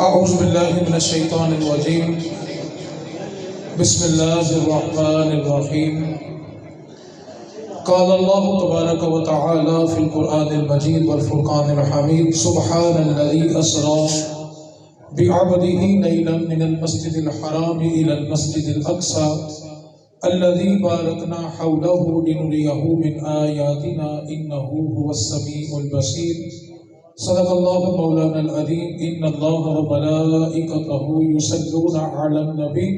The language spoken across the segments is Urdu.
اعوذ باللہ من الشیطان الرجیم بسم اللہ الرحمن الرحیم قال اللہ تبارک و تعالی فی القرآن المجید والفرقان الحمید سبحان الذی اسری بعبده لیلا من المسجد الحرام الى المسجد الاقصى الذي باركنا حوله لنريه من آياتنا إنه هو السميع البصير صدق الله مولانا العظيم إن الله وملائكته يصلون على النبي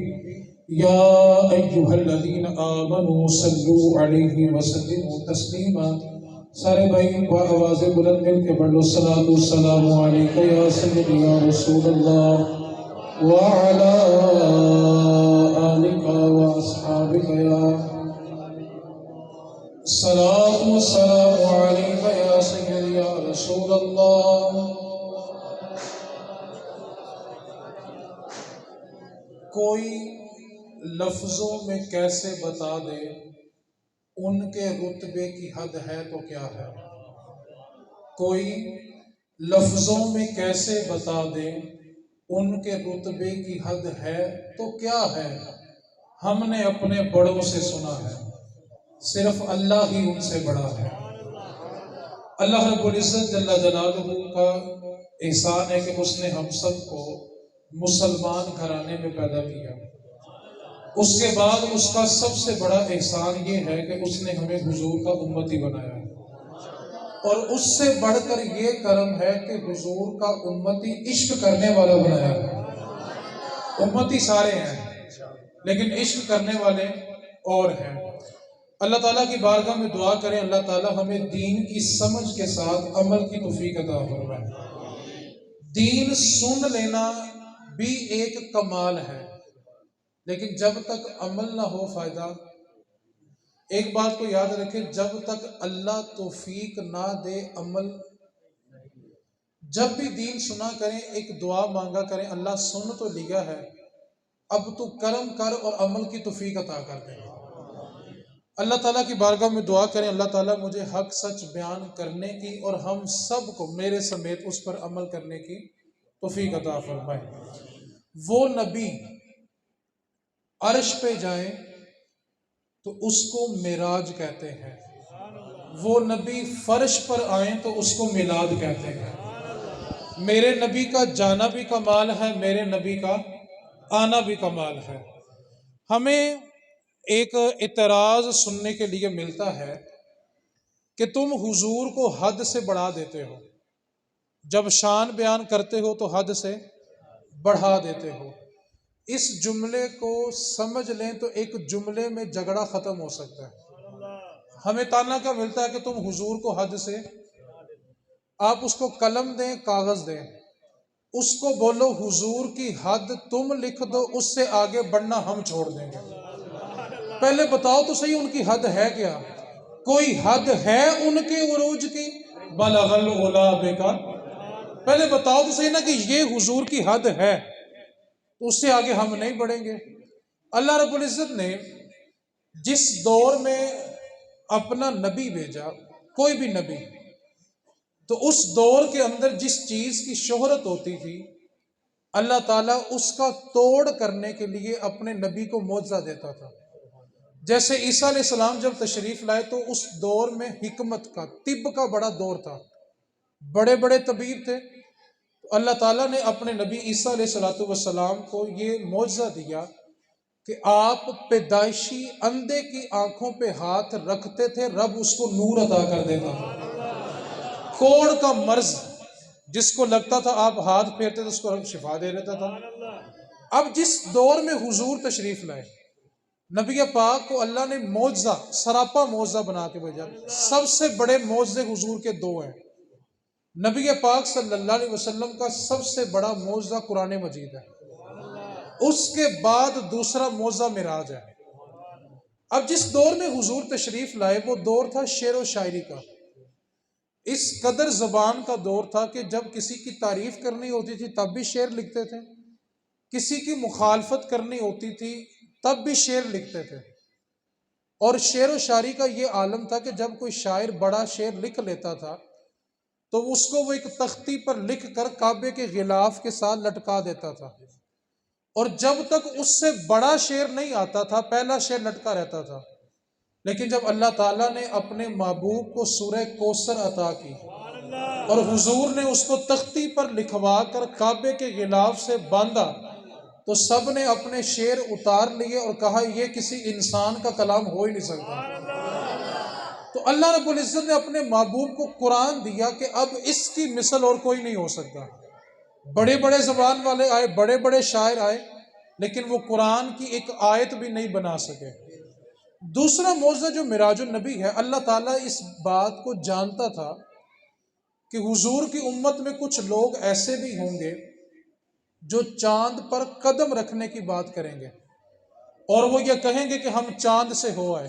يا أيها الذين آمنوا صلوا عليه وسلموا تسليما سارے بھائی آواز بلند مل کے پڑھ لو الصلاۃ والسلام علیک یا سیدی یا رسول اللہ وعلی آلک واصحابک یا الصلاۃ والسلام علیک یا سیدی یا رسول اللہ۔ کوئی لفظوں میں کیسے بتا دے ان کے رتبے کی حد ہے تو کیا ہے؟ کوئی لفظوں میں کیسے بتا دے ان کے رتبے کی حد ہے تو کیا ہے؟ ہم نے اپنے بڑوں سے سنا ہے، صرف اللہ ہی ان سے بڑا ہے۔ اللہ رب العزت جل جلالہ کا احسان ہے کہ اس نے ہم سب کو مسلمان گھرانے میں پیدا کیا۔ اس کے بعد اس کا سب سے بڑا احسان یہ ہے کہ اس نے ہمیں حضور کا امتی بنایا، اور اس سے بڑھ کر یہ کرم ہے کہ حضور کا امتی عشق کرنے والا بنایا ہے۔ امتی سارے ہیں لیکن عشق کرنے والے اور ہیں۔ اللہ تعالیٰ کی بارگاہ میں دعا کریں اللہ تعالیٰ ہمیں دین کی سمجھ کے ساتھ عمل کی توفیق عطا فرمائے۔ دین سن لینا بھی ایک کمال ہے، لیکن جب تک عمل نہ ہو فائدہ۔ ایک بات کو یاد رکھیں، جب تک اللہ توفیق نہ دے عمل، جب بھی دین سنا کریں ایک دعا مانگا کریں، اللہ سن تو لیا ہے اب تو کرم کر اور عمل کی توفیق عطا کر دے۔ اللہ تعالیٰ کی بارگاہ میں دعا کریں اللہ تعالیٰ مجھے حق سچ بیان کرنے کی اور ہم سب کو میرے سمیت اس پر عمل کرنے کی توفیق عطا فرمائے۔ وہ نبی عرش پہ جائیں تو اس کو معراج کہتے ہیں، وہ نبی فرش پر آئیں تو اس کو میلاد کہتے ہیں۔ میرے نبی کا جانا بھی کمال ہے، میرے نبی کا آنا بھی کمال ہے۔ ہمیں ایک اعتراض سننے کے لیے ملتا ہے کہ تم حضور کو حد سے بڑھا دیتے ہو، جب شان بیان کرتے ہو تو حد سے بڑھا دیتے ہو۔ اس جملے کو سمجھ لیں تو ایک جملے میں جھگڑا ختم ہو سکتا ہے۔ ہمیں تانا کیا ملتا ہے کہ تم حضور کو حد سے، آپ اس کو قلم دیں کاغذ دیں، اس کو بولو حضور کی حد تم لکھ دو، اس سے آگے بڑھنا ہم چھوڑ دیں گے۔ پہلے بتاؤ تو صحیح ان کی حد ہے کیا؟ کوئی حد ہے ان کے عروج کی؟ بلغ العلا کا پہلے بتاؤ تو صحیح نا کہ یہ حضور کی حد ہے، تو اس سے آگے ہم نہیں بڑھیں گے۔ اللہ رب العزت نے جس دور میں اپنا نبی بھیجا، کوئی بھی نبی، تو اس دور کے اندر جس چیز کی شہرت ہوتی تھی اللہ تعالیٰ اس کا توڑ کرنے کے لیے اپنے نبی کو معجزہ دیتا تھا۔ جیسے عیسیٰ علیہ السلام جب تشریف لائے تو اس دور میں حکمت کا، طب کا بڑا دور تھا، بڑے بڑے طبیب تھے۔ اللہ تعالیٰ نے اپنے نبی عیسیٰ علیہ السلام کو یہ معجزہ دیا کہ آپ پیدائشی اندھے کی آنکھوں پہ ہاتھ رکھتے تھے، رب اس کو نور عطا کر دیتا تھا۔ کوڑ کا مرض جس کو لگتا تھا آپ ہاتھ پھیرتے تھے اس کو شفا دے دیتا تھا۔ اب جس دور میں حضور تشریف لائے، نبی پاک کو اللہ نے معجزہ، سراپا معجزہ بنا کے بھیجا۔ سب سے بڑے معجزے حضور کے دو ہیں۔ نبی پاک صلی اللہ علیہ وسلم کا سب سے بڑا معجزہ قرآن مجید ہے، اس کے بعد دوسرا معجزہ معراج ہے۔ اب جس دور میں حضور تشریف لائے وہ دور تھا شعر و شاعری کا۔ اس قدر زبان کا دور تھا کہ جب کسی کی تعریف کرنی ہوتی تھی تب بھی شعر لکھتے تھے، کسی کی مخالفت کرنی ہوتی تھی تب بھی شعر لکھتے تھے۔ اور شعر و شاعری کا یہ عالم تھا کہ جب کوئی شاعر بڑا شعر لکھ لیتا تھا تو اس کو وہ ایک تختی پر لکھ کر کعبے کے غلاف کے ساتھ لٹکا دیتا تھا، اور جب تک اس سے بڑا شعر نہیں آتا تھا پہلا شعر لٹکا رہتا تھا۔ لیکن جب اللہ تعالیٰ نے اپنے محبوب کو سورہ کوثر عطا کی اور حضور نے اس کو تختی پر لکھوا کر کعبے کے غلاف سے باندھا، تو سب نے اپنے شعر اتار لیے اور کہا یہ کسی انسان کا کلام ہو ہی نہیں سکتا۔ تو اللہ رب العزت نے اپنے محبوب کو قرآن دیا کہ اب اس کی مثل اور کوئی نہیں ہو سکتا۔ بڑے بڑے زبان والے آئے، بڑے بڑے شاعر آئے، لیکن وہ قرآن کی ایک آیت بھی نہیں بنا سکے۔ دوسرا معجزہ جو معراج النبی ہے، اللہ تعالیٰ اس بات کو جانتا تھا کہ حضور کی امت میں کچھ لوگ ایسے بھی ہوں گے جو چاند پر قدم رکھنے کی بات کریں گے، اور وہ یہ کہیں گے کہ ہم چاند سے ہو آئے۔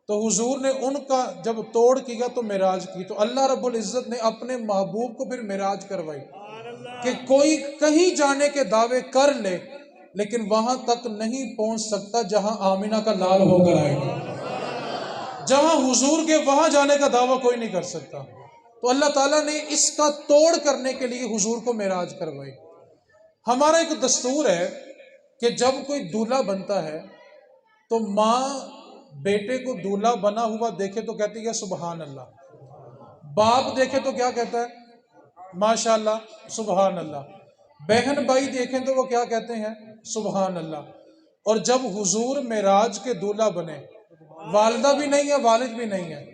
تو حضور نے ان کا جب توڑ کیا تو معراج کی، تو اللہ رب العزت نے اپنے محبوب کو پھر معراج کروائی کہ کوئی کہیں جانے کے دعوے کر لے لیکن وہاں تک نہیں پہنچ سکتا جہاں آمینہ کا لال ہو کر آئے گا۔ جہاں حضور کے وہاں جانے کا دعویٰ کوئی نہیں کر سکتا۔ تو اللہ تعالیٰ نے اس کا توڑ کرنے کے لیے حضور کو معراج کروائی۔ ہمارا ایک دستور ہے کہ جب کوئی دولہا بنتا ہے تو ماں بیٹے کو دولہا بنا ہوا دیکھے تو کہتی ہے سبحان اللہ، باپ دیکھے تو کیا کہتا ہے ماشاءاللہ سبحان اللہ، بہن بھائی دیکھیں تو وہ کیا کہتے ہیں سبحان اللہ۔ اور جب حضور معراج کے دولہا بنے، والدہ بھی نہیں ہے والد بھی نہیں ہے،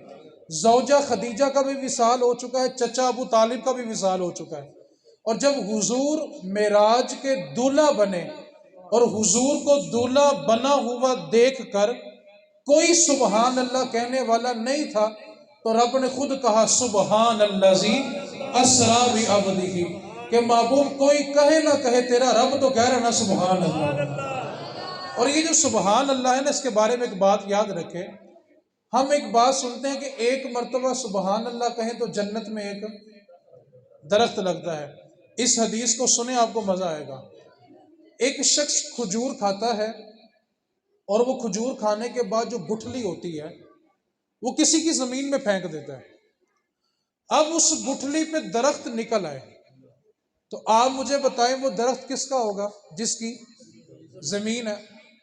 زوجہ خدیجہ کا بھی وصال ہو چکا ہے، چچا ابو طالب کا بھی وصال ہو چکا ہے، اور جب حضور معراج کے دولہا بنے اور حضور کو دولہا بنا ہوا دیکھ کر کوئی سبحان اللہ کہنے والا نہیں تھا، تو رب نے خود کہا سبحان الذی اسری بعبدہ، کہ محبوب کوئی کہے نہ کہے تیرا رب تو کہہ رہا نا سبحان اللہ۔ اور یہ جو سبحان اللہ ہے نا، اس کے بارے میں ایک بات یاد رکھے، ہم ایک بات سنتے ہیں کہ ایک مرتبہ سبحان اللہ کہیں تو جنت میں ایک درخت لگتا ہے۔ اس حدیث کو سنیں آپ کو مزہ آئے گا۔ ایک شخص کھجور کھاتا ہے اور وہ کھجور کھانے کے بعد جو گٹھلی ہوتی ہے وہ کسی کی زمین میں پھینک دیتا ہے۔ اب اس گٹھلی پہ درخت نکل آئے، تو آپ مجھے بتائیں وہ درخت کس کا ہوگا؟ جس کی زمین ہے۔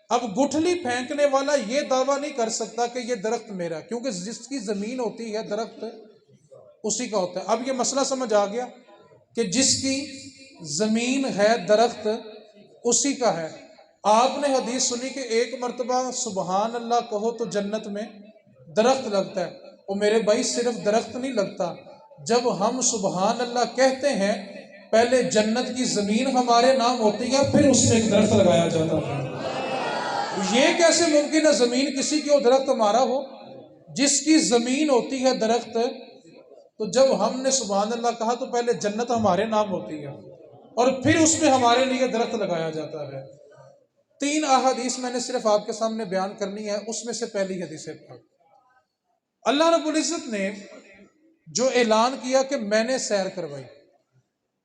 اب گٹھلی پھینکنے والا یہ دعویٰ نہیں کر سکتا کہ یہ درخت میرا، کیونکہ جس کی زمین ہوتی ہے درخت اسی کا ہوتا ہے۔ اب یہ مسئلہ سمجھ آ گیا کہ جس کی زمین ہے درخت اسی کا ہے۔ آپ نے حدیث سنی کہ ایک مرتبہ سبحان اللہ کہو تو جنت میں درخت لگتا ہے، اور میرے بھائی صرف درخت نہیں لگتا، جب ہم سبحان اللہ کہتے ہیں پہلے جنت کی زمین ہمارے نام ہوتی ہے پھر اس میں ایک درخت لگایا جاتا ہے۔ یہ کیسے ممکن ہے زمین کسی کی ہو درخت ہمارا ہو؟ جس کی زمین ہوتی ہے درخت، تو جب ہم نے سبحان اللہ کہا تو پہلے جنت ہمارے نام ہوتی ہے اور پھر اس میں ہمارے لیے درخت لگایا جاتا ہے۔ 3 احادیث میں نے صرف آپ کے سامنے بیان کرنی ہے، اس میں سے پہلی حدیث ہے، اللہ رب العزت نے جو اعلان کیا کہ میں نے سیر کروائی۔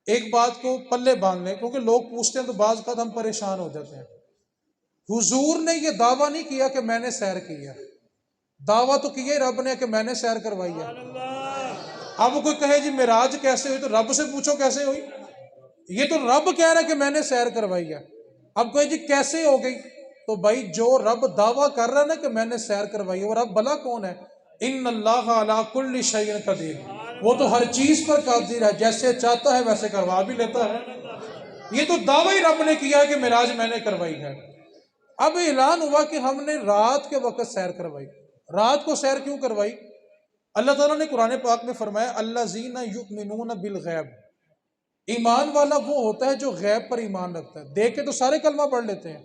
ایک بات کو پلے باندھ لیں، کیونکہ لوگ پوچھتے ہیں تو بعض اوقات ہم پریشان ہو جاتے ہیں۔ حضور نے یہ دعویٰ نہیں کیا کہ میں نے سیر کی ہے، دعویٰ تو کیا رب نے کہ میں نے سیر کروائی ہے۔ اب کوئی کہے جی معراج کیسے ہوئی، تو رب سے پوچھو کیسے ہوئی، یہ تو رب کہہ رہا ہے کہ میں نے سیر کروائی ہے۔ اب کوئی جی کیسے ہو گئی، تو بھائی جو رب دعویٰ کر رہا ہے نا کہ میں نے سیر کروائی ہے، وہ رب بلا کون ہے؟ ان اللہ علی کل شیء قدیر، وہ تو ہر چیز پر قادر ہے، جیسے چاہتا ہے ویسے کروا بھی لیتا ہے۔ یہ تو دعویٰ ہی رب نے کیا ہے کہ معراج میں نے کروائی ہے۔ اب اعلان ہوا کہ ہم نے رات کے وقت سیر کروائی۔ رات کو سیر کیوں کروائی؟ اللہ تعالیٰ نے قرآن پاک میں فرمایا الذین یؤمنون بالغیب، ایمان والا وہ ہوتا ہے جو غیب پر ایمان رکھتا ہے۔ دیکھ کے تو سارے کلمہ پڑھ لیتے ہیں،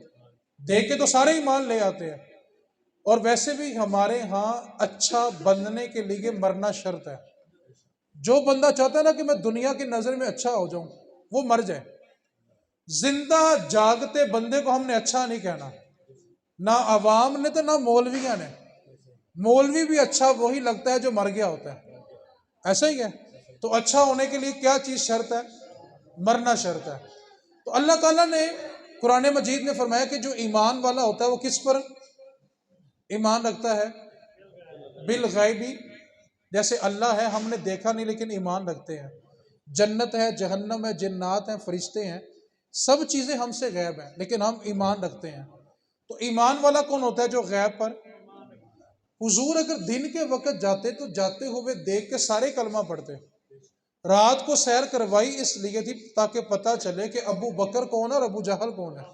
دیکھ کے تو سارے ایمان لے آتے ہیں، اور ویسے بھی ہمارے ہاں اچھا بننے کے لیے مرنا شرط ہے۔ جو بندہ چاہتا ہے نا کہ میں دنیا کی نظر میں اچھا ہو جاؤں، وہ مر جائے۔ زندہ جاگتے بندے کو ہم نے اچھا نہیں کہنا، نہ عوام نے تو نہ مولویاں نے۔ مولوی بھی اچھا وہی لگتا ہے جو مر گیا ہوتا ہے، ایسا ہی ہے۔ تو اچھا ہونے کے لیے کیا چیز شرط ہے؟ مرنا شرط ہے۔ تو اللہ تعالیٰ نے قرآن مجید میں فرمایا کہ جو ایمان والا ہوتا ہے وہ کس پر ایمان رکھتا ہے؟ بالغیبی، جیسے اللہ ہے ہم نے دیکھا نہیں لیکن ایمان رکھتے ہیں، جنت ہے، جہنم ہے، جنات ہیں، فرشتے ہیں، سب چیزیں ہم سے غائب ہیں لیکن ہم ایمان رکھتے ہیں۔ تو ایمان والا کون ہوتا ہے؟ جو غیب پر، حضور اگر دن کے وقت جاتے تو جاتے ہوئے دیکھ کے سارے کلمہ پڑھتے، رات کو سیر کروائی اس لیے تھی تاکہ پتہ چلے کہ ابو بکر کون ہے اور ابو جہل کون ہے۔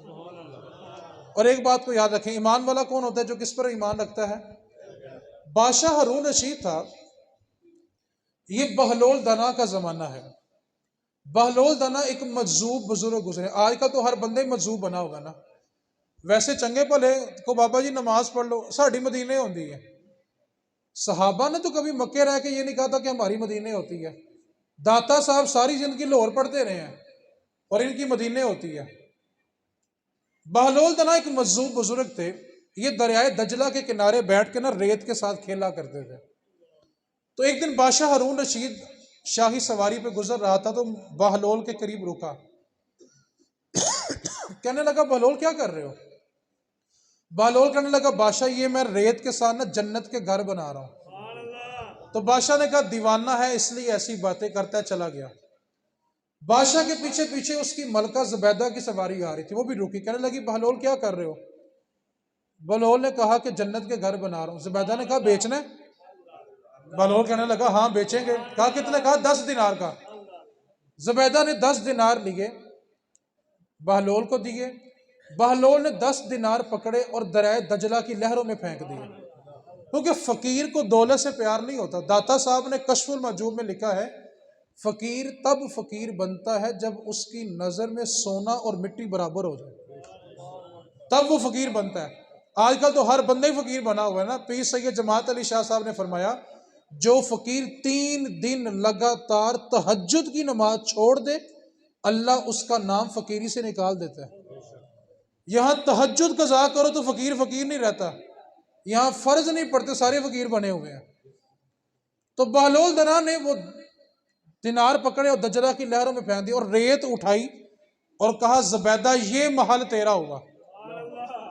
اور ایک بات کو یاد رکھیں، ایمان والا کون ہوتا ہے؟ جو کس پر ایمان رکھتا ہے؟ بادشاہ ہارون رشید تھا، یہ بہلول دنا کا زمانہ ہے۔ بہلول دنا ایک مجذوب بزرگ گزرے، آج کا تو ہر بندے مجذوب بنا ہوگا نا، ویسے چنگے بھلے کو بابا جی نماز پڑھ لو، ساڑھی مدینے ہوندی ہے۔ صحابہ نے تو کبھی مکے رہ کے یہ نہیں کہا تھا کہ ہماری مدینے ہوتی ہے، داتا صاحب ساری زندگی لاہور پڑھتے رہے ہیں اور ان کی مدینے ہوتی ہے۔ بہلول دنا ایک مجذوب بزرگ تھے، یہ دریائے دجلہ کے کنارے بیٹھ کے نا ریت کے ساتھ کھیلا کرتے تھے۔ تو ایک دن بادشاہ ہارون رشید شاہی سواری پہ گزر رہا تھا تو بہلول کے قریب رکا، کہنے لگا بہلول کیا کر رہے ہو؟ بہلول کہنے لگا بادشاہ یہ میں ریت کے ساتھ نا جنت کے گھر بنا رہا ہوں۔ تو بادشاہ نے کہا دیوانہ ہے اس لیے ایسی باتیں کرتا ہے، چلا گیا۔ بادشاہ کے پیچھے پیچھے اس کی ملکہ زبیدہ کی سواری آ رہی تھی، وہ بھی رکی، کہنے لگی بہلول کیا کر رہے ہو؟ بہلول نے کہا کہ جنت کے گھر بنا رہا ہوں۔ زبیدہ نے کہا بیچنا ہے؟ بہلول کہنے لگا ہاں بیچیں گے۔ کہا کتنے؟ کہا 10 دینار کا۔ زبیدہ نے 10 دینار لیے، بہلول کو دیے، بہلول نے 10 دینار پکڑے اور دریائے دجلہ کی لہروں میں پھینک دیے، کیونکہ فقیر کو دولت سے پیار نہیں ہوتا۔ داتا صاحب نے کشف المحجوب میں لکھا ہے فقیر تب فقیر بنتا ہے جب اس کی نظر میں سونا اور مٹی برابر ہو جائے، تب وہ فقیر بنتا ہے۔ آج کل تو ہر بندہ ہی فقیر بنا ہوا ہے نا۔ پیر سید جماعت علی شاہ صاحب نے فرمایا جو فقیر 3 دن لگاتار تہجد کی نماز چھوڑ دے اللہ اس کا نام فقیری سے نکال دیتا ہے۔ یہاں تہجد قضا کرو تو فقیر فقیر نہیں رہتا، یہاں فرض نہیں پڑتے سارے فقیر بنے ہوئے ہیں۔ تو بہلول دنا نے وہ دینار پکڑے اور دجلہ کی لہروں میں پھینک دی اور ریت اٹھائی اور کہا زبیدہ یہ محل تیرا ہوا۔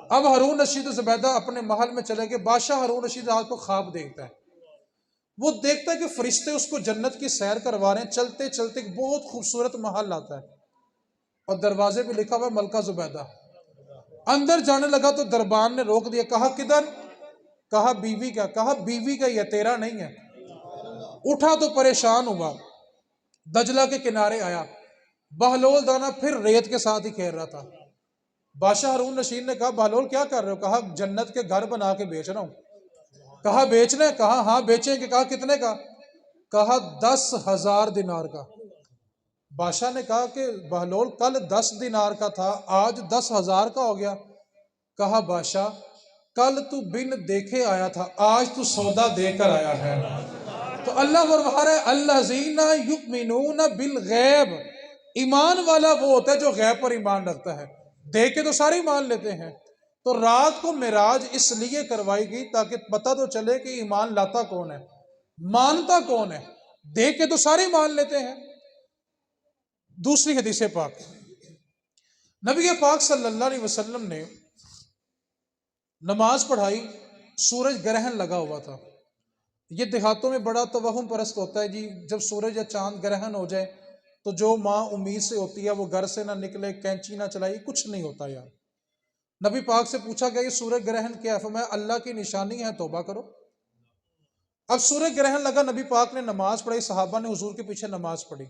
اب ہارون رشید و زبیدہ اپنے محل میں چلے گئے۔ بادشاہ ہارون رشید رات کو خواب دیکھتا ہے، وہ دیکھتا ہے کہ فرشتے اس کو جنت کی سیر کروا رہے ہیں، چلتے چلتے ایک بہت خوبصورت محل آتا ہے اور دروازے پہ لکھا ہوا ہے ملکہ زبیدہ۔ اندر جانے لگا تو دربان نے روک دیا، کہا کدھر؟ کہا بیوی کا۔ کہا بیوی کا یہ تیرا نہیں ہے۔ اٹھا تو پریشان ہوا، دجلہ کے کنارے آیا، بہلول دانا پھر ریت کے ساتھ ہی کھیل رہا تھا۔ بادشاہ ہارون رشید نے کہا بہلول کیا کر رہے ہو؟ کہا جنت کے گھر بنا کے بیچ رہا ہوں۔ کہا بیچنا ہے؟ کہا ہاں بیچیں گے۔ کہا کتنے کا؟ کہا 10,000 دینار کا۔ بادشاہ نے کہا کہ بہلول کل 10 دینار کا تھا آج 10,000 کا ہو گیا۔ کہا بادشاہ کل تو بن دیکھے آیا تھا آج تو سودا دے کر آیا ہے۔ تو اللہ فرما رہا ہے الذین یؤمنون بالغیب، ایمان والا وہ ہوتا ہے جو غیب پر ایمان رکھتا ہے۔ دیکھ کے تو سارے ایمان لیتے ہیں۔ تو رات کو معراج اس لیے کروائی گئی تاکہ پتہ تو چلے کہ ایمان لاتا کون ہے، مانتا کون ہے۔ دیکھ کے تو سارے ایمان لیتے ہیں۔ دوسری حدیث پاک، نبی پاک صلی اللہ علیہ وسلم نے نماز پڑھائی، سورج گرہن لگا ہوا تھا۔ یہ دیہاتوں میں بڑا توہم پرست ہوتا ہے جی، جب سورج یا چاند گرہن ہو جائے تو جو ماں امید سے ہوتی ہے وہ گھر سے نہ نکلے، کینچی نہ چلائے، کچھ نہیں ہوتا یار۔ نبی پاک سے پوچھا گیا یہ سورج گرہن کیا ہے؟ فرمایا اللہ کی نشانی ہے، توبہ کرو۔ اب سورج گرہن لگا، نبی پاک نے نماز پڑھائی، صحابہ نے حضور کے پیچھے نماز پڑھی۔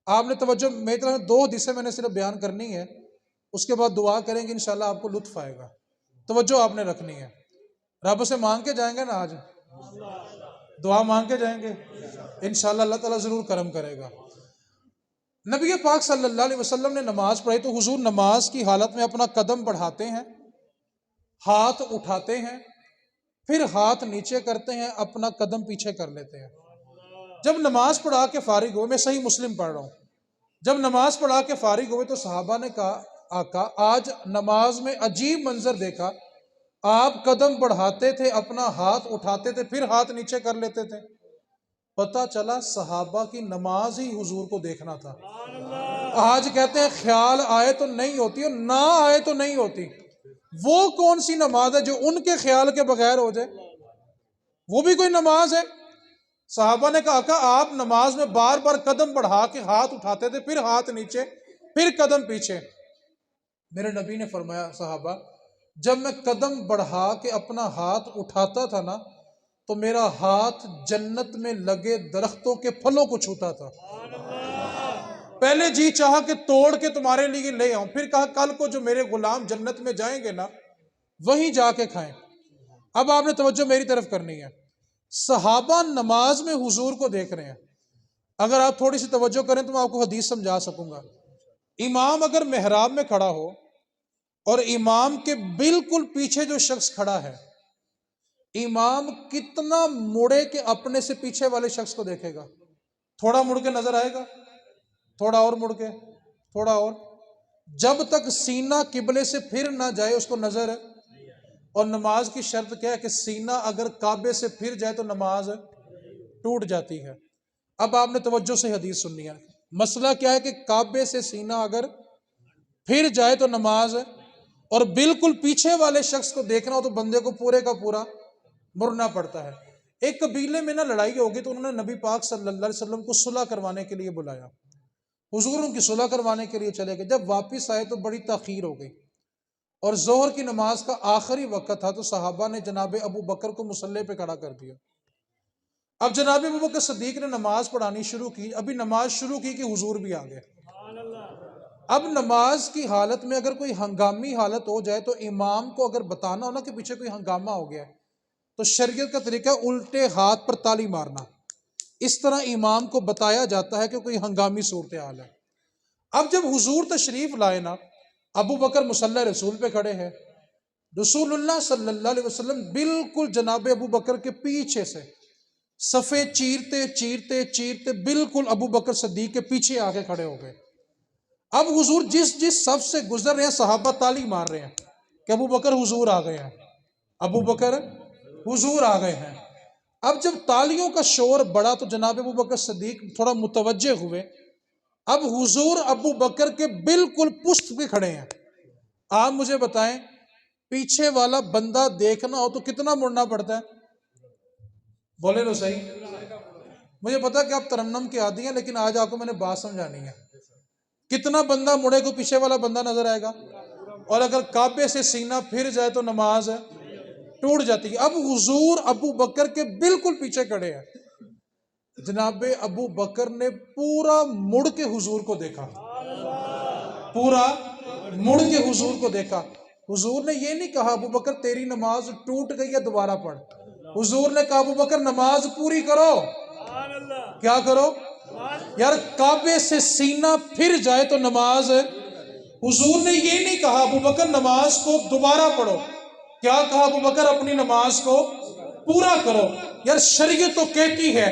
آپ نے توجہ، میری طرف 2 حدیثیں میں نے صرف بیان کرنی ہے، اس کے بعد دعا کریں گے انشاءاللہ آپ کو لطف آئے گا۔ توجہ آپ نے رکھنی ہے، رب سے مانگ کے جائیں گے نا، آج دعا مانگ کے جائیں گے انشاءاللہ اللہ تعالیٰ ضرور کرم کرے گا۔ نبی پاک صلی اللہ علیہ وسلم نے نماز پڑھائی تو حضور نماز کی حالت میں اپنا قدم بڑھاتے ہیں، ہاتھ اٹھاتے ہیں، پھر ہاتھ نیچے کرتے ہیں، اپنا قدم پیچھے کر لیتے ہیں۔ جب نماز پڑھا کے فارغ ہوئے، میں صحیح مسلم پڑھ رہا ہوں، جب نماز پڑھا کے فارغ ہوئے تو صحابہ نے کہا آقا آج نماز میں عجیب منظر دیکھا، آپ قدم بڑھاتے تھے، اپنا ہاتھ اٹھاتے تھے، پھر ہاتھ نیچے کر لیتے تھے۔ پتہ چلا صحابہ کی نماز ہی حضور کو دیکھنا تھا۔ آج کہتے ہیں خیال آئے تو نہیں ہوتی اور نہ آئے تو نہیں ہوتی۔ وہ کون سی نماز ہے جو ان کے خیال کے بغیر ہو جائے؟ وہ بھی کوئی نماز ہے؟ صحابہ نے کہا آقا آپ نماز میں بار بار قدم بڑھا کے ہاتھ اٹھاتے تھے، پھر ہاتھ نیچے، پھر قدم پیچھے۔ میرے نبی نے فرمایا صحابہ جب میں قدم بڑھا کے اپنا ہاتھ اٹھاتا تھا نا تو میرا ہاتھ جنت میں لگے درختوں کے پھلوں کو چھوتا تھا۔ پہلے جی چاہا کہ توڑ کے تمہارے لیے لے آؤں، پھر کہا کل کو جو میرے غلام جنت میں جائیں گے نا وہیں جا کے کھائیں۔ اب آپ نے توجہ میری طرف کرنی ہے، صحابہ نماز میں حضور کو دیکھ رہے ہیں۔ اگر آپ تھوڑی سی توجہ کریں تو میں آپ کو حدیث سمجھا سکوں گا۔ امام اگر محراب میں کھڑا ہو اور امام کے بالکل پیچھے جو شخص کھڑا ہے، امام کتنا مڑے کہ اپنے سے پیچھے والے شخص کو دیکھے گا؟ تھوڑا مڑ کے نظر آئے گا، تھوڑا اور مڑ کے، تھوڑا اور، جب تک سینہ قبلے سے پھر نہ جائے اس کو نظر ہے۔ اور نماز کی شرط کیا ہے کہ سینہ اگر کعبے سے پھر جائے تو نماز ٹوٹ جاتی ہے۔ اب آپ نے توجہ سے حدیث سننی ہے، مسئلہ کیا ہے کہ کعبے سے سینہ اگر پھر جائے تو نماز، اور بالکل پیچھے والے شخص کو دیکھنا ہو تو بندے کو پورے کا پورا مرنا پڑتا ہے۔ ایک قبیلے میں نہ لڑائی ہوگی تو انہوں نے نبی پاک صلی اللہ علیہ وسلم کو صلح کروانے کے لیے بلایا، حضور ان کی صلح کروانے کے لیے چلے گئے۔ جب واپس آئے تو بڑی تاخیر ہو گئی اور ظہر کی نماز کا آخری وقت تھا، تو صحابہ نے جناب ابو بکر کو مصلی پہ کھڑا کر دیا۔ اب جناب ابو بکر صدیق نے نماز پڑھانی شروع کی، ابھی نماز شروع کی کہ حضور بھی آ گئے۔ اب نماز کی حالت میں اگر کوئی ہنگامی حالت ہو جائے تو امام کو اگر بتانا ہو نا کہ پیچھے کوئی ہنگامہ ہو گیا ہے تو شریعت کا طریقہ الٹے ہاتھ پر تالی مارنا، اس طرح امام کو بتایا جاتا ہے کہ کوئی ہنگامی صورتحال ہے۔ اب جب حضور تشریف لائے نا، ابو بکر مصلی رسول پہ کھڑے ہیں، رسول اللہ صلی اللہ علیہ وسلم بالکل جناب ابو بکر کے پیچھے سے صفے چیرتے چیرتے چیرتے بالکل ابو بکر صدیق کے پیچھے آگے کھڑے ہو گئے۔ اب حضور جس جس صف سے گزر رہے ہیں صحابہ تالی مار رہے ہیں کہ ابو بکر حضور آ گئے ہیں، ابو بکر حضور آ گئے ہیں۔ اب جب تالیوں کا شور بڑا تو جناب ابو بکر صدیق تھوڑا متوجہ ہوئے، اب حضور ابو بکر کے بالکل پشت پہ کھڑے ہیں۔ آپ مجھے بتائیں پیچھے والا بندہ دیکھنا ہو تو کتنا مڑنا پڑتا ہے؟ بولے تو صحیح۔ مجھے پتا کہ آپ ترنم کے عادی ہیں، لیکن آج آپ کو میں نے بات سمجھانی ہے۔ کتنا بندہ مڑے کو پیچھے والا بندہ نظر آئے گا، اور اگر کعبے سے سینہ پھر جائے تو نماز ٹوٹ جاتی ہے۔ اب حضور ابو بکر کے بالکل پیچھے کھڑے ہیں، جناب ابو بکر نے پورا مڑ کے حضور کو دیکھا، پورا مڑ کے حضور کو دیکھا۔ حضور نے یہ نہیں کہا ابو بکر تیری نماز ٹوٹ گئی ہے دوبارہ پڑھ، حضور نے کہا ابو بکر نماز پوری کرو۔ کیا کرو یار؟ کعبے سے سینہ پھر جائے تو نماز، حضور نے یہ نہیں کہا ابو بکر نماز کو دوبارہ پڑھو، کیا کہا ابو بکر اپنی نماز کو پورا کرو۔ یار شریعت تو کہتی ہے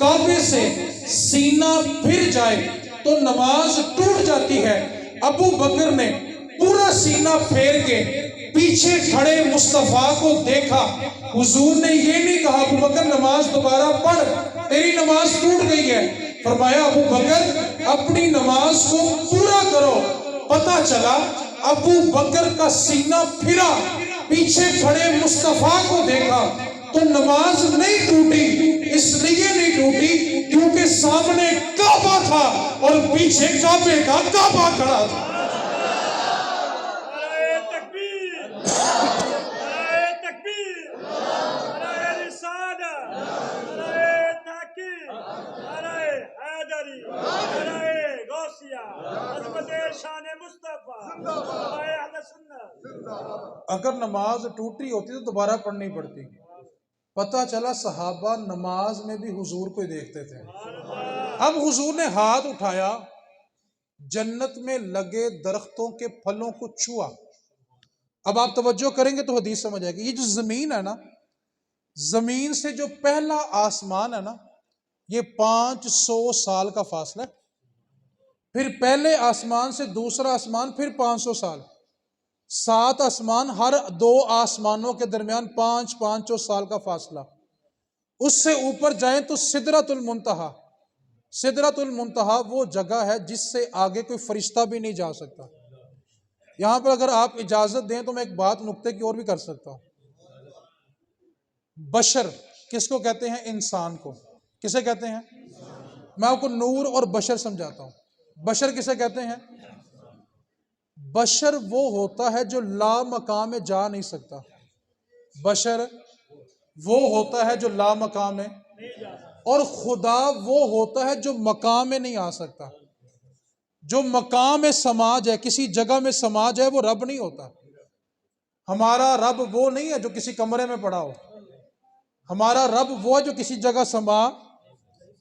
کعبے سے سینہ پھر جائے تو نماز ٹوٹ جاتی ہے، ابو بکر نے پورا سینہ پھیر کے پیچھے کھڑے مصطفیٰ کو دیکھا، حضور نے یہ نہیں کہا ابو بکر نماز دوبارہ پڑھ تیری نماز ٹوٹ گئی ہے، فرمایا ابو بکر اپنی نماز کو پورا کرو۔ پتہ چلا ابو بکر کا سینہ پھرا، پیچھے کھڑے مصطفیٰ کو دیکھا تو نماز نہیں ٹوٹی، اس لیے نہیں ٹوٹی کیونکہ سامنے کعبہ تھا اور پیچھے کعبے کا کعبہ کھڑا تھا۔ اگر نماز ٹوٹی ہوتی تو دوبارہ پڑھنی پڑتی۔ پتہ چلا صحابہ نماز میں بھی حضور کو ہی دیکھتے تھے۔ اب حضور نے ہاتھ اٹھایا، جنت میں لگے درختوں کے پھلوں کو چھوا۔ اب آپ توجہ کریں گے تو حدیث سمجھ آئے گی۔ یہ جو زمین ہے نا، زمین سے جو پہلا آسمان ہے نا، یہ 500 سال کا فاصلہ ہے، پھر پہلے آسمان سے دوسرا آسمان پھر 500 سال، 7 آسمان، ہر 2 آسمانوں کے درمیان 500 سال کا فاصلہ۔ اس سے اوپر جائیں تو سدرۃ المنتہا، سدرۃ المنتہا وہ جگہ ہے جس سے آگے کوئی فرشتہ بھی نہیں جا سکتا۔ یہاں پر اگر آپ اجازت دیں تو میں ایک بات نکتے کی اور بھی کر سکتا ہوں۔ بشر کس کو کہتے ہیں؟ انسان کو۔ کسے کہتے ہیں؟ میں آپ کو نور اور بشر سمجھاتا ہوں. بشر کسے کہتے ہیں؟ بشر وہ ہوتا ہے جو لا مقام میں جا نہیں سکتا. بشر وہ ہوتا ہے جو لا مقام میں، اور خدا وہ ہوتا ہے جو مقام میں نہیں آ سکتا. جو مقام میں سماج ہے، کسی جگہ میں سماج ہے، وہ رب نہیں ہوتا. ہمارا رب وہ نہیں ہے جو کسی کمرے میں پڑا ہو. ہمارا رب وہ ہے جو کسی جگہ سما.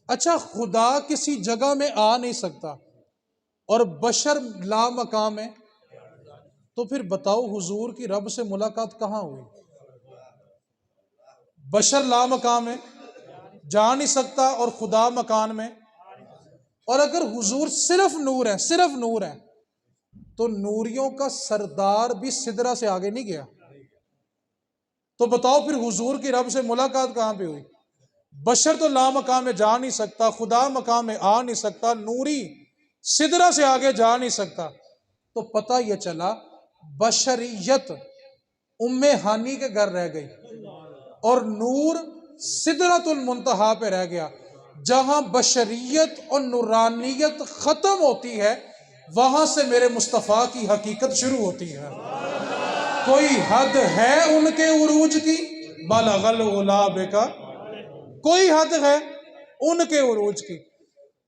اچھا، خدا کسی جگہ میں آ نہیں سکتا اور بشر لا مقام ہے، تو پھر بتاؤ حضور کی رب سے ملاقات کہاں ہوئی؟ بشر لا مقام ہے، جا نہیں سکتا، اور خدا مکان میں. اور اگر حضور صرف نور ہے، صرف نور ہے، تو نوریوں کا سردار بھی سدرہ سے آگے نہیں گیا. تو بتاؤ پھر حضور کی رب سے ملاقات کہاں پہ ہوئی؟ بشر تو لا مقام میں جا نہیں سکتا، خدا مقام میں آ نہیں سکتا، نوری سدرہ سے آگے جا نہیں سکتا. تو پتہ یہ چلا بشریت ام ہانی کے گھر رہ گئی اور نور سدرۃ المنتہا پہ رہ گیا. جہاں بشریت اور نورانیت ختم ہوتی ہے، وہاں سے میرے مصطفیٰ کی حقیقت شروع ہوتی ہے. کوئی حد ہے ان کے عروج کی؟ بلغ العلا بکا. کوئی حد ہے ان کے عروج کی.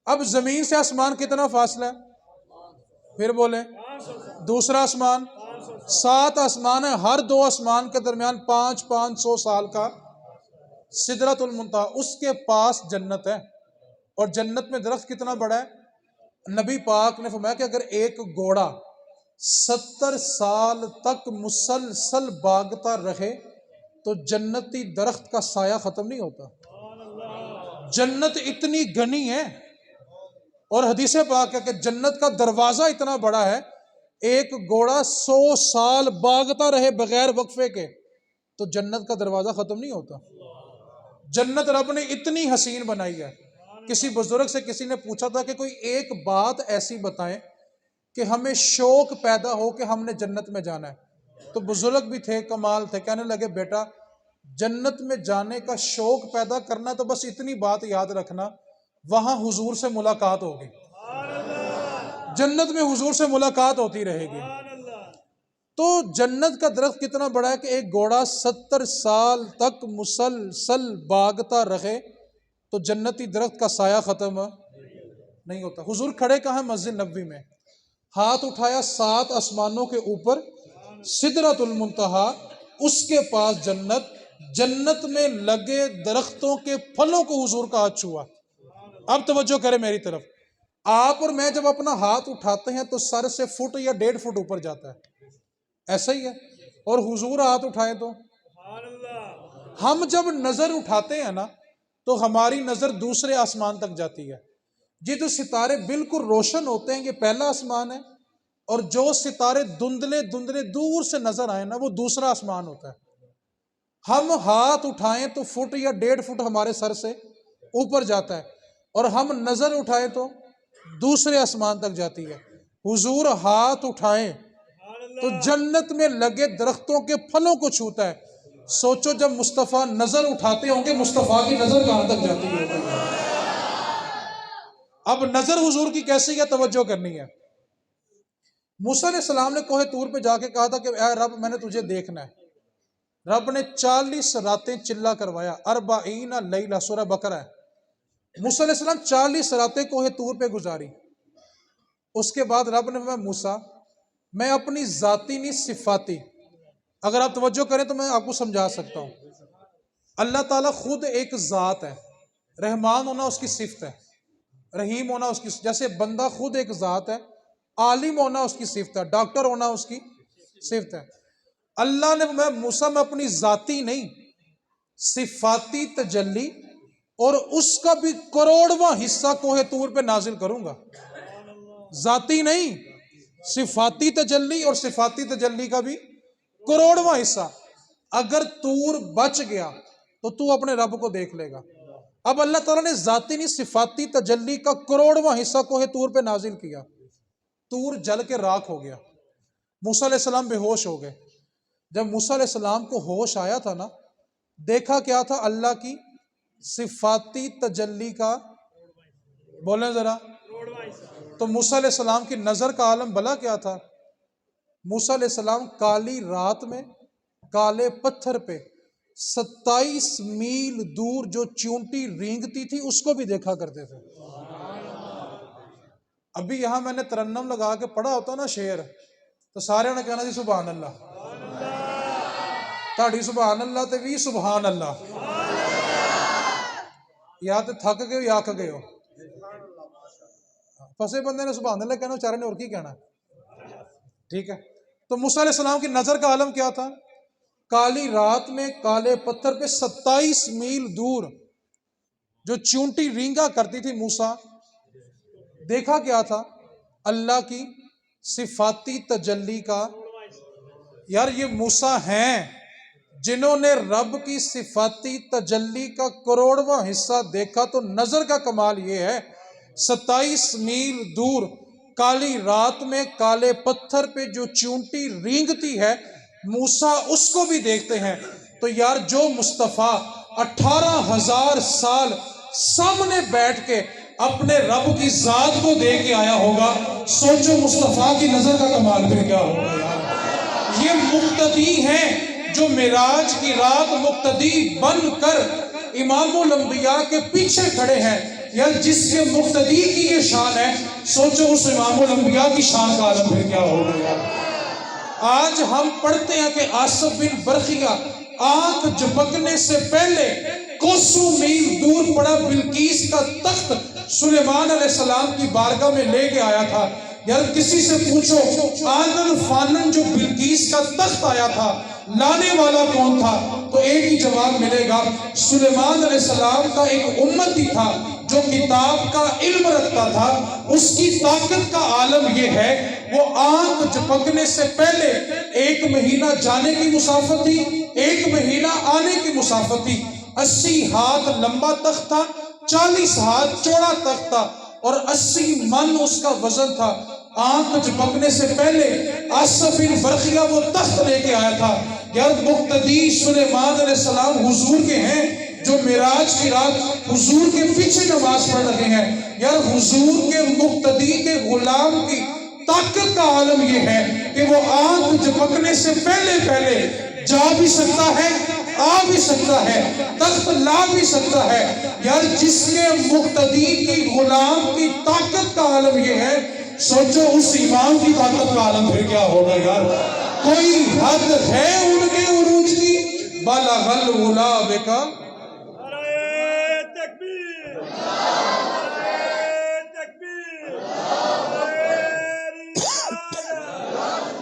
اب زمین سے آسمان کتنا فاصلہ ہے؟ پھر بولیں. دوسرا آسمان 7 آسمان ہے، ہر 2 آسمان کے درمیان 500 سال کا سدرۃ المنتہا. اس کے پاس جنت ہے. اور جنت میں درخت کتنا بڑا ہے؟ نبی پاک نے فرمایا کہ اگر ایک گھوڑا 70 سال تک مسلسل باغتا رہے تو جنتی درخت کا سایہ ختم نہیں ہوتا. جنت اتنی گھنی ہے، اور حدیث پاک ہے کہ جنت کا دروازہ اتنا بڑا ہے، ایک گھوڑا 100 سال باغتا رہے بغیر وقفے کے تو جنت کا دروازہ ختم نہیں ہوتا. جنت رب نے اتنی حسین بنائی ہے. کسی بزرگ سے کسی نے پوچھا تھا کہ کوئی ایک بات ایسی بتائیں کہ ہمیں شوق پیدا ہو کہ ہم نے جنت میں جانا ہے. تو بزرگ بھی تھے، کمال تھے، کہنے لگے بیٹا جنت میں جانے کا شوق پیدا کرنا تو بس اتنی بات یاد رکھنا، وہاں حضور سے ملاقات ہوگی. جنت میں حضور سے ملاقات ہوتی رہے گی. تو جنت کا درخت کتنا بڑا ہے کہ ایک گھوڑا 70 سال تک مسلسل باغتا رہے تو جنتی درخت کا سایہ ختم نہیں ہوتا. حضور کھڑے کہاں ہیں؟ مسجد نبوی میں. ہاتھ اٹھایا 7 آسمانوں کے اوپر سدرۃ المنتہا، اس کے پاس جنت. جنت میں لگے درختوں کے پھلوں کو حضور کا ہاتھ چھوا. اب توجہ کرے میری طرف. آپ اور میں جب اپنا ہاتھ اٹھاتے ہیں تو سر سے فٹ یا 1.5 فٹ اوپر جاتا ہے، ایسا ہی ہے. اور حضور ہاتھ اٹھائے تو ہم جب نظر اٹھاتے ہیں نا تو ہماری نظر دوسرے آسمان تک جاتی ہے. یہ جو ستارے بالکل روشن ہوتے ہیں یہ پہلا آسمان ہے، اور جو ستارے دھندلے دھندلے دور سے نظر آئے نا وہ دوسرا آسمان ہوتا ہے. ہم ہاتھ اٹھائیں تو فٹ یا 1.5 فٹ ہمارے سر سے اوپر جاتا ہے، اور ہم نظر اٹھائیں تو دوسرے آسمان تک جاتی ہے. حضور ہاتھ اٹھائیں تو جنت میں لگے درختوں کے پھلوں کو چھوتا ہے. سوچو جب مصطفیٰ نظر اٹھاتے ہوں گے مصطفیٰ کی نظر کہاں تک جاتی ہوگی. اب نظر حضور کی کیسی ہے توجہ کرنی ہے. موسیٰ علیہ السلام نے کوہ طور پہ جا کے کہا تھا کہ اے رب میں نے تجھے دیکھنا ہے. رب نے 40 راتیں چلا کروایا. 40 لیلہ سورہ بقرہ ہے. موسیٰ علیہ السلام 40 راتیں کوہ طور پہ گزاری. اس کے بعد رب نے فرمایا موسیٰ میں اپنی ذاتی نہیں صفاتی، اگر آپ توجہ کریں تو میں آپ کو سمجھا سکتا ہوں. اللہ تعالیٰ خود ایک ذات ہے، رحمان ہونا اس کی صفت ہے، رحیم ہونا اس کی، جیسے بندہ خود ایک ذات ہے، عالم ہونا اس کی صفت ہے، ڈاکٹر ہونا اس کی صفت ہے. اللہ نے میں موسیٰ میں اپنی ذاتی نہیں صفاتی تجلی اور اس کا بھی کروڑواں حصہ کوہ طور پہ نازل کروں گا. ذاتی نہیں، صفاتی تجلی، اور صفاتی تجلی کا بھی کروڑواں حصہ. اگر طور بچ گیا تو تو اپنے رب کو دیکھ لے گا. اب اللہ تعالیٰ نے ذاتی نہیں صفاتی تجلی کا کروڑواں حصہ کوہ طور پہ نازل کیا. طور جل کے راکھ ہو گیا. موسیٰ علیہ السلام بے ہوش ہو گئے. جب موسیٰ علیہ السلام کو ہوش آیا تھا نا، دیکھا کیا تھا؟ اللہ کی صفاتی تجلی کا، بولیں ذرا، تو موسیٰ علیہ السلام کی نظر کا عالم بلا کیا تھا؟ موسیٰ علیہ السلام کالی رات میں کالے پتھر پہ 27 میل دور جو چونٹی رینگتی تھی اس کو بھی دیکھا کرتے تھے۔ ابھی یہاں میں نے ترنم لگا کے پڑھا ہوتا نا شعر، تو سارے نے کہنا جی سبحان اللہ، تاڑی سبحان اللہ تے بھی سبحان اللہ، یا تے تھک گئے ہو یا آکھ گئے ہو۔ پسے بندے نے سبحان اللہ کہنا، چارے نے اور کی کہنا، ٹھیک ہے۔ تو موسیٰ علیہ السلام کی نظر کا عالم کیا تھا؟ کالی رات میں کالے پتھر پہ 27 میل دور جو چونٹی رینگا کرتی تھی موسیٰ، دیکھا کیا تھا؟ اللہ کی صفاتی تجلی کا۔ یار یہ موسیٰ ہیں جنہوں نے رب کی صفاتی تجلی کا کروڑواں حصہ دیکھا، تو نظر کا کمال یہ ہے 27 میل دور کالی رات میں کالے پتھر پہ جو چونٹی رینگتی ہے موسیٰ اس کو بھی دیکھتے ہیں۔ تو یار جو مصطفیٰ 18,000 سال سامنے بیٹھ کے اپنے رب کی ذات کو دیکھ کے آیا ہوگا، سوچو مصطفیٰ کی نظر کا کمال پھر کیا ہوگا یار۔ یہ مقتدی ہیں جو معراج کی رات مقتدی بن کر امام الانبیاء کے پیچھے کھڑے ہیں۔ یار جس کے مقتدی کی یہ شان ہے، سوچو اس امام الانبیاء کی شان کا عالم پھر کیا ہوگا یار۔ آج ہم پڑھتے ہیں کہ آصف بن برخیہ آنکھ جھپکنے سے پہلے کوسوں میل دور پڑا بلقیس کا تخت سلیمان علیہ السلام کی بارگاہ میں لے کے آیا تھا۔ یار کسی سے پوچھو آنن فانن جو بلقیس کا تخت آیا تھا لانے والا کون تھا، تو ایک ہی جواب ملے گا، سلیمان علیہ السلام کا ایک امتی تھا جو کتاب کا علم رکھتا تھا۔ اس کی طاقت کا عالم یہ ہے، وہ آنکھ جھپکنے سے پہلے 1 مہینہ جانے کی مسافت تھی، 1 مہینہ آنے کی مسافت تھی۔ 80 ہاتھ لمبا تخت تھا، 40 ہاتھ چوڑا تخت تھا، اور 80 من اس کا وزن تھا۔ آنکھ جھپکنے سے پہلے آصف بن برخیہ وہ تخت لے کے آیا تھا۔ یار مقتدی سلیمان علیہ السلام حضور کے ہیں جو معراج کی رات حضور کے پیچھے نماز پڑھ رہے ہیں۔ یار حضور کے مقتدی کے غلام کی طاقت کا عالم یہ ہے کہ وہ آنکھ جھپکنے سے پہلے جا بھی سکتا ہے، آ بھی سکتا ہے، تخت لا بھی سکتا ہے۔ یار جس کے مقتدی کی غلام کی طاقت کا عالم یہ ہے، سوچو اس امام کی طاقت کا عالم پھر کیا ہوگا یار۔ کوئی حد ہے ان کے عروج کی؟ بلغ العلا بکا، نعرہ تکبیر، نعرہ تکبیر، نعرہ رسالت،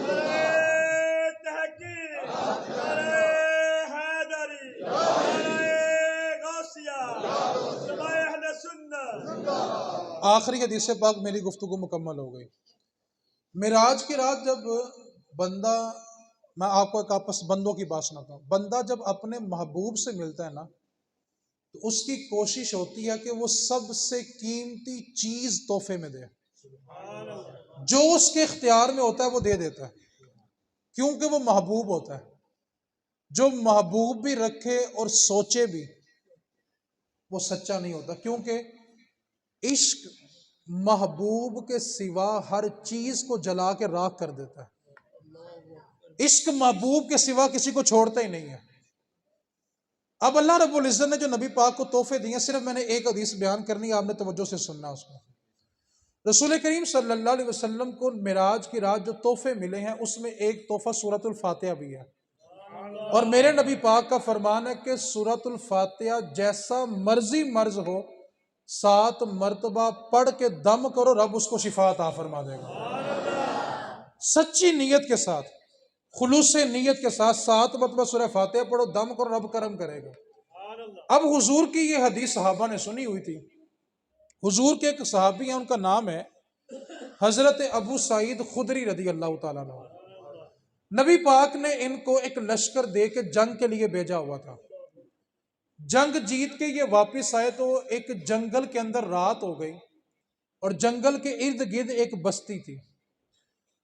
نعرہ تحقیق، نعرہ حیدری، نعرہ غوثیہ، جماعت اہل سنت۔ آخری حدیث پاک میری گفتگو مکمل ہو گئی۔ معراج کی رات جب بندہ، میں آپ کو ایک آپس بندوں کی بات سناتا ہوں، بندہ جب اپنے محبوب سے ملتا ہے نا تو اس کی کوشش ہوتی ہے کہ وہ سب سے قیمتی چیز تحفے میں دے، جو اس کے اختیار میں ہوتا ہے وہ دے دیتا ہے، کیونکہ وہ محبوب ہوتا ہے۔ جو محبوب بھی رکھے اور سوچے بھی وہ سچا نہیں ہوتا، کیونکہ عشق محبوب کے سوا ہر چیز کو جلا کے راکھ کر دیتا ہے۔ عشق محبوب کے سوا کسی کو چھوڑتا ہی نہیں ہے۔ اب اللہ رب العزت نے جو نبی پاک کو تحفے دیے، صرف میں نے ایک حدیث بیان کرنی ہے، آپ نے توجہ سے سننا اس کو۔ رسول کریم صلی اللہ علیہ وسلم کو معراج کی رات جو تحفے ملے ہیں اس میں ایک تحفہ سورۃ الفاتحہ بھی ہے، اور میرے نبی پاک کا فرمان ہے کہ سورۃ الفاتحہ جیسا مرضی مرض ہو 7 مرتبہ پڑھ کے دم کرو، رب اس کو شفا عطا فرما دے گا۔ سچی نیت کے ساتھ، خلوص نیت کے ساتھ 7 مرتبہ سورہ فاتحہ پڑھو، دم کرو، رب کرم کرے گا۔ اب حضور کی یہ حدیث صحابہ نے سنی ہوئی تھی۔ حضور کے ایک صحابی ہیں، ان کا نام ہے حضرت ابو سعید خدری رضی اللہ تعالیٰ عنہ۔ نبی پاک نے ان کو ایک لشکر دے کے جنگ کے لیے بھیجا ہوا تھا۔ جنگ جیت کے یہ واپس آئے تو ایک جنگل کے اندر رات ہو گئی، اور جنگل کے ارد گرد ایک بستی تھی۔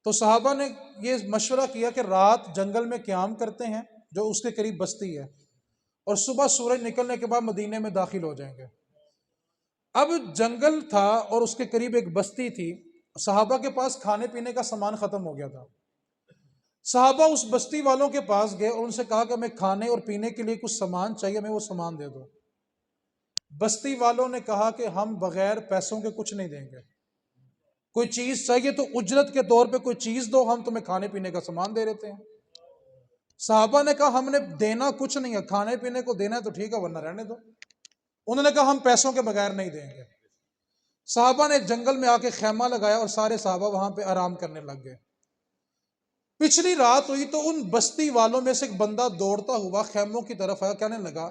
تو صحابہ نے یہ مشورہ کیا کہ رات جنگل میں قیام کرتے ہیں جو اس کے قریب بستی ہے، اور صبح سورج نکلنے کے بعد مدینے میں داخل ہو جائیں گے۔ اب جنگل تھا اور اس کے قریب ایک بستی تھی، صحابہ کے پاس کھانے پینے کا سامان ختم ہو گیا تھا۔ صحابہ اس بستی والوں کے پاس گئے اور ان سے کہا کہ ہمیں کھانے اور پینے کے لیے کچھ سامان چاہیے، ہمیں وہ سامان دے دو۔ بستی والوں نے کہا کہ ہم بغیر پیسوں کے کچھ نہیں دیں گے، کوئی چیز چاہیے تو اجرت کے طور پہ کوئی چیز دو، ہم تمہیں کھانے پینے کا سامان دے دیتے ہیں۔ صحابہ نے کہا ہم نے دینا کچھ نہیں ہے، کھانے پینے کو دینا ہے تو ٹھیک ہے ورنہ رہنے دو۔ انہوں نے کہا ہم پیسوں کے بغیر نہیں دیں گے۔ صحابہ نے جنگل میں آ کے خیمہ لگایا اور سارے صحابہ وہاں پہ آرام کرنے لگ گئے۔ پچھلی رات ہوئی تو ان بستی والوں میں سے ایک بندہ دوڑتا ہوا خیموں کی طرف آیا، کہنے لگا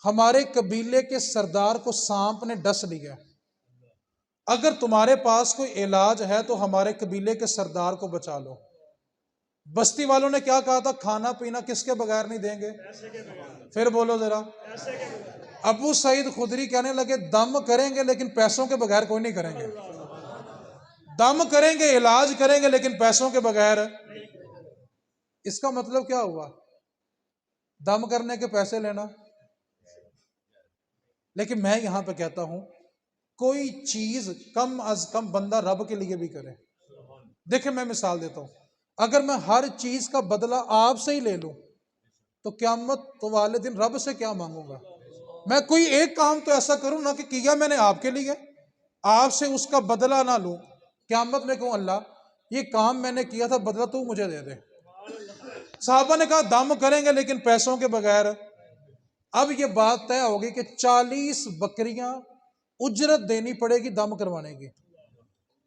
ہمارے قبیلے کے سردار کو سانپ نے ڈس لیا، اگر تمہارے پاس کوئی علاج ہے تو ہمارے قبیلے کے سردار کو بچا لو۔ بستی والوں نے کیا کہا تھا؟ کھانا پینا کس کے بغیر نہیں دیں گے؟ پھر بولو ذرا۔ ابو سعید خدری کہنے لگے دم کریں گے لیکن پیسوں کے بغیر کوئی نہیں کریں گے، دم کریں گے، علاج کریں گے لیکن پیسوں کے بغیر۔ اس کا مطلب کیا ہوا؟ دم کرنے کے پیسے لینا۔ لیکن میں یہاں پہ کہتا ہوں کوئی چیز کم از کم بندہ رب کے لیے بھی کرے۔ دیکھیں میں مثال دیتا ہوں، اگر میں ہر چیز کا بدلہ آپ سے ہی لے لوں تو قیامت والے دن رب سے کیا مانگوں گا؟ میں کوئی ایک کام تو ایسا کروں نا کہ کیا میں نے آپ کے لیے، آپ سے اس کا بدلہ نہ لوں، قیامت میں کہوں اللہ یہ کام میں نے کیا تھا بدلہ تو مجھے دے دے۔ صحابہ نے کہا دم کریں گے لیکن پیسوں کے بغیر۔ اب یہ بات طے ہوگی کہ 40 بکریاں اجرت دینی پڑے گی دم کروانے کی،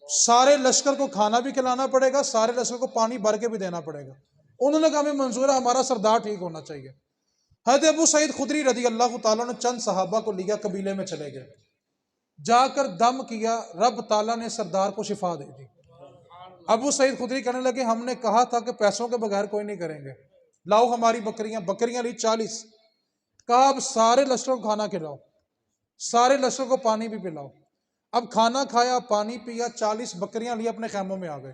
سارے لشکر کو کھانا بھی کھلانا پڑے گا، سارے لشکر کو پانی بھر کے بھی دینا پڑے گا۔ انہوں نے کہا ہمیں منظور ہے، ہمارا سردار ٹھیک ہونا چاہیے۔ حضرت ابو سعید خدری رضی اللہ تعالیٰ نے چند صحابہ کو لیا، قبیلے میں چلے گئے، جا کر دم کیا، رب تعالیٰ نے سردار کو شفا دے دی۔ ابو سعید خدری کہنے لگے ہم نے کہا تھا کہ پیسوں کے بغیر کوئی نہیں کریں گے، لاؤ ہماری بکریاں لی 40۔ کہا اب سارے لشکر کو کھانا کھلاؤ، سارے لشکر کو پانی بھی پلاؤ۔ اب کھانا کھایا، پانی پیا، 40 بکریاں لی، اپنے خیموں میں آ گئے۔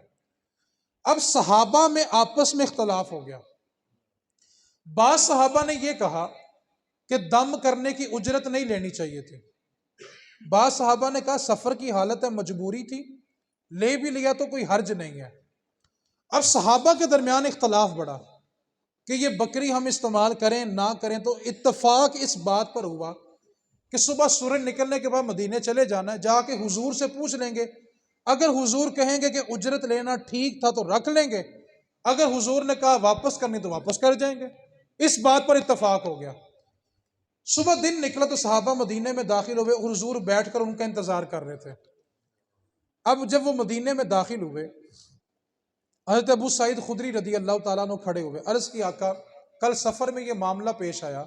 اب صحابہ میں آپس میں اختلاف ہو گیا۔ بعض صحابہ نے یہ کہا کہ دم کرنے کی اجرت نہیں لینی چاہیے تھی، بعض صحابہ نے کہا سفر کی حالت ہے، مجبوری تھی، لے بھی لیا تو کوئی حرج نہیں ہے۔ اب صحابہ کے درمیان اختلاف بڑھا کہ یہ بکری ہم استعمال کریں نہ کریں، تو اتفاق اس بات پر ہوا کہ صبح سورج نکلنے کے بعد مدینے چلے جانا ہے، جا کے حضور سے پوچھ لیں گے، اگر حضور کہیں گے کہ اجرت لینا ٹھیک تھا تو رکھ لیں گے، اگر حضور نے کہا واپس کرنی تو واپس کر جائیں گے۔ اس بات پر اتفاق ہو گیا۔ صبح دن نکلا تو صحابہ مدینے میں داخل ہوئے، حضور بیٹھ کر ان کا انتظار کر رہے تھے۔ اب جب وہ مدینے میں داخل ہوئے، حضرت ابو سعید خدری رضی اللہ تعالیٰ عنہ کھڑے ہوئے، عرض کی آقا کل سفر میں یہ معاملہ پیش آیا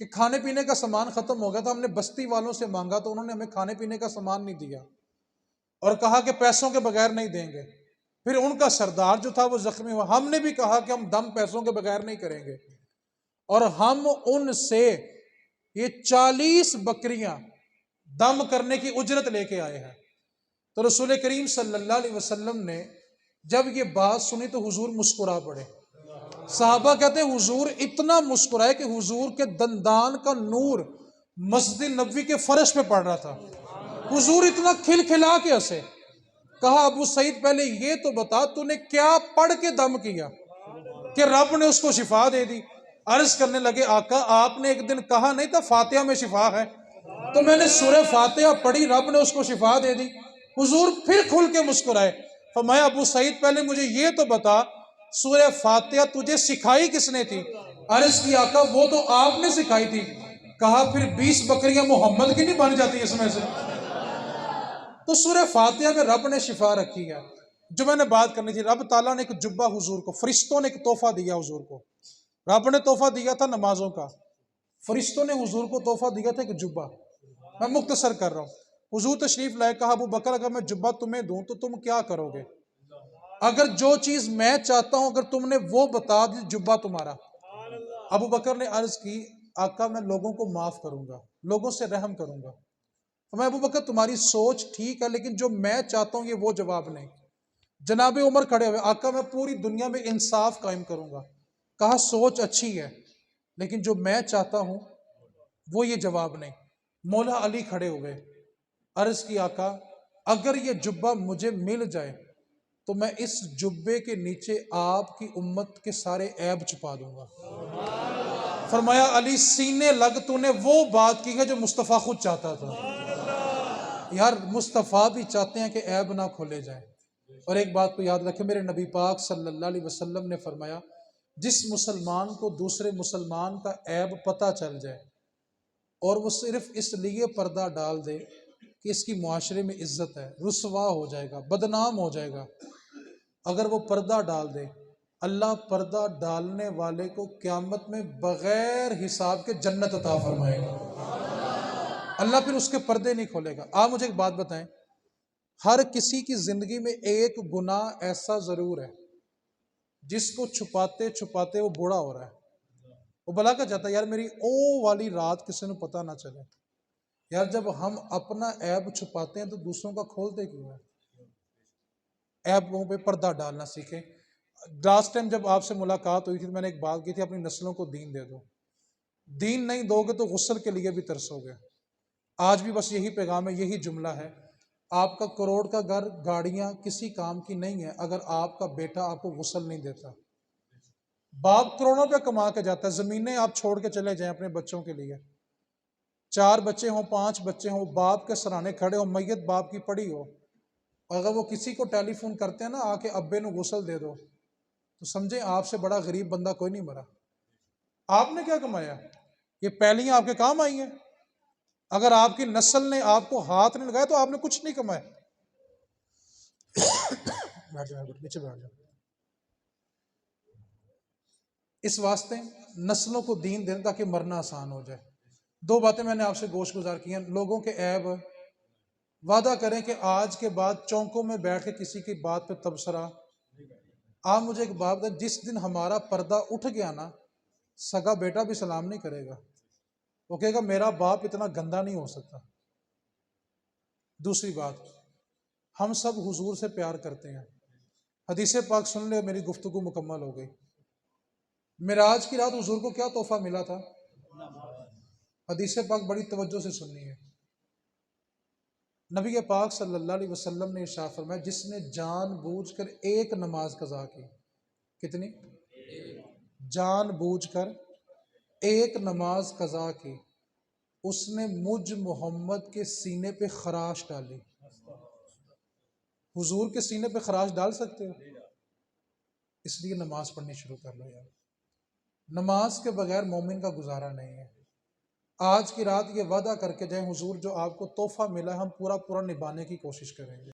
کہ کھانے پینے کا سامان ختم ہو گیا تھا، ہم نے بستی والوں سے مانگا تو انہوں نے ہمیں کھانے پینے کا سامان نہیں دیا اور کہا کہ پیسوں کے بغیر نہیں دیں گے۔ پھر ان کا سردار جو تھا وہ زخمی ہوا، ہم نے بھی کہا کہ ہم دم پیسوں کے بغیر نہیں کریں گے، اور ہم ان سے یہ 40 بکریاں دم کرنے کی اجرت لے کے آئے ہیں۔ تو رسول کریم صلی اللہ علیہ وسلم نے جب یہ بات سنی تو حضور مسکرا پڑے۔ صحابہ کہتے ہیں حضور اتنا مسکرائے کہ حضور کے دندان کا نور مسجد نبوی کے فرش پہ پڑ رہا تھا، حضور اتنا کھل کھلا کے ہنسے۔ کہا ابو سعید پہلے یہ تو بتا تو نے کیا پڑھ کے دم کیا کہ رب نے اس کو شفا دے دی؟ عرض کرنے لگے آقا آپ نے ایک دن کہا نہیں تھا فاتحہ میں شفا ہے، تو میں نے سورہ فاتحہ پڑھی، رب نے اس کو شفا دے دی۔ حضور پھر کھل کے مسکرائے، فرمایا ابو سعید پہلے مجھے یہ تو بتا سورہ فاتحہ تجھے سکھائی کس نے تھی؟ عرض کی آقا وہ تو آپ نے سکھائی تھی۔ کہا پھر 20 بکریاں محمد کی نہیں بن جاتی اس میں سے؟ تو سورہ فاتحہ میں رب نے شفا رکھی ہے۔ جو میں نے بات کرنی تھی، رب تعالیٰ نے ایک جبہ حضور کو، فرشتوں نے ایک تحفہ دیا حضور کو، رب نے تحفہ دیا تھا نمازوں کا، فرشتوں نے حضور کو تحفہ دیا تھا ایک جبہ۔ میں مختصر کر رہا ہوں، حضور تشریف لائے، کہا ابو بکر اگر میں جبہ تمہیں دوں تو تم کیا کرو گے؟ اگر جو چیز میں چاہتا ہوں اگر تم نے وہ بتا دی جبہ تمہارا۔ ابو بکر نے عرض کی آقا میں لوگوں کو معاف کروں گا، لوگوں سے رحم کروں گا۔ میں ابو بکر تمہاری سوچ ٹھیک ہے لیکن جو میں چاہتا ہوں یہ وہ جواب نہیں۔ جناب عمر کھڑے ہوئے، آقا میں پوری دنیا میں انصاف قائم کروں گا۔ کہا سوچ اچھی ہے لیکن جو میں چاہتا ہوں وہ یہ جواب نہیں۔ مولا علی کھڑے ہوئے، عرض کی آقا اگر یہ جبہ مجھے مل جائے تو میں اس جبے کے نیچے آپ کی امت کے سارے عیب چھپا دوں گا۔ فرمایا علی سینے لگ، تو نے وہ بات کی ہے جو مصطفیٰ خود چاہتا تھا۔ یار مصطفیٰ بھی چاہتے ہیں کہ عیب نہ کھولے جائیں۔ اور ایک بات کو یاد رکھیں، میرے نبی پاک صلی اللہ علیہ وسلم نے فرمایا جس مسلمان کو دوسرے مسلمان کا عیب پتہ چل جائے اور وہ صرف اس لیے پردہ ڈال دے کہ اس کی معاشرے میں عزت ہے، رسوا ہو جائے گا، بدنام ہو جائے گا، اگر وہ پردہ ڈال دے، اللہ پردہ ڈالنے والے کو قیامت میں بغیر حساب کے جنت عطا فرمائے گا۔ اللہ پھر اس کے پردے نہیں کھولے گا۔ آپ مجھے ایک بات بتائیں، ہر کسی کی زندگی میں ایک گناہ ایسا ضرور ہے جس کو چھپاتے چھپاتے وہ بوڑھا ہو رہا ہے۔ وہ بلا کر چاہتا ہے یار میری او والی رات کسی نے پتہ نہ چلے۔ یار جب ہم اپنا عیب چھپاتے ہیں تو دوسروں کا کھولتے کیوں ہیں؟ عیبوں پہ پردہ ڈالنا سیکھیں۔ لاسٹ ٹائم جب آپ سے ملاقات ہوئی تھی میں نے ایک بات کی تھی، اپنی نسلوں کو دین دے دو۔ دین نہیں دو گے تو غسل کے لیے بھی ترسو گے۔ آج بھی بس یہی پیغام ہے، یہی جملہ ہے۔ آپ کا کروڑ کا گھر، گاڑیاں کسی کام کی نہیں ہے اگر آپ کا بیٹا آپ کو غسل نہیں دیتا۔ باپ کروڑوں پہ کما کے جاتا ہے، زمینیں آپ چھوڑ کے چلے جائیں اپنے بچوں کے لیے، 4 بچے ہوں 5 بچے ہوں، باپ کے سرانے کھڑے ہوں، میت باپ کی پڑی ہو، اگر وہ کسی کو ٹیلی فون کرتے ہیں نا آ کے ابے نو غسل دے دو، تو سمجھیں آپ سے بڑا غریب بندہ کوئی نہیں مرا۔ آپ نے کیا کمایا؟ یہ پہلیاں آپ کے کام آئی ہیں۔ اگر آپ کی نسل نے آپ کو ہاتھ نہیں لگایا تو آپ نے کچھ نہیں کمایا۔ پیچھے بیٹھ جاؤ۔ اس واسطے نسلوں کو دین دینا تاکہ مرنا آسان ہو جائے۔ 2 باتیں میں نے آپ سے گوش گزار کی ہیں۔ لوگوں کے عیب، وعدہ کریں کہ آج کے بعد چونکوں میں بیٹھ کے کسی کی بات پہ تبصرہ۔ آپ مجھے ایک بات بتائیں، جس دن ہمارا پردہ اٹھ گیا نا، سگا بیٹا بھی سلام نہیں کرے گا، وہ کہے گا میرا باپ اتنا گندا نہیں ہو سکتا۔ دوسری بات، ہم سب حضور سے پیار کرتے ہیں۔ حدیث پاک سن لے، میری گفتگو مکمل ہو گئی۔ معراج کی رات حضور کو کیا تحفہ ملا تھا؟ حدیث پاک بڑی توجہ سے سننی ہے۔ نبی پاک صلی اللہ علیہ وسلم نے ارشاد فرمایا جس نے جان بوجھ کر ایک نماز قضا کی، کتنی؟ جان بوجھ کر ایک نماز قضا کی، اس نے مجھ محمد کے سینے پہ خراش ڈالی۔ حضور کے سینے پہ خراش ڈال سکتے ہو؟ اس لیے نماز پڑھنی شروع کر لو یار۔ نماز کے بغیر مومن کا گزارا نہیں ہے۔ آج کی رات یہ وعدہ کر کے جائیں، حضور جو آپ کو تحفہ ملا ہے ہم پورا نبھانے کی کوشش کریں گے۔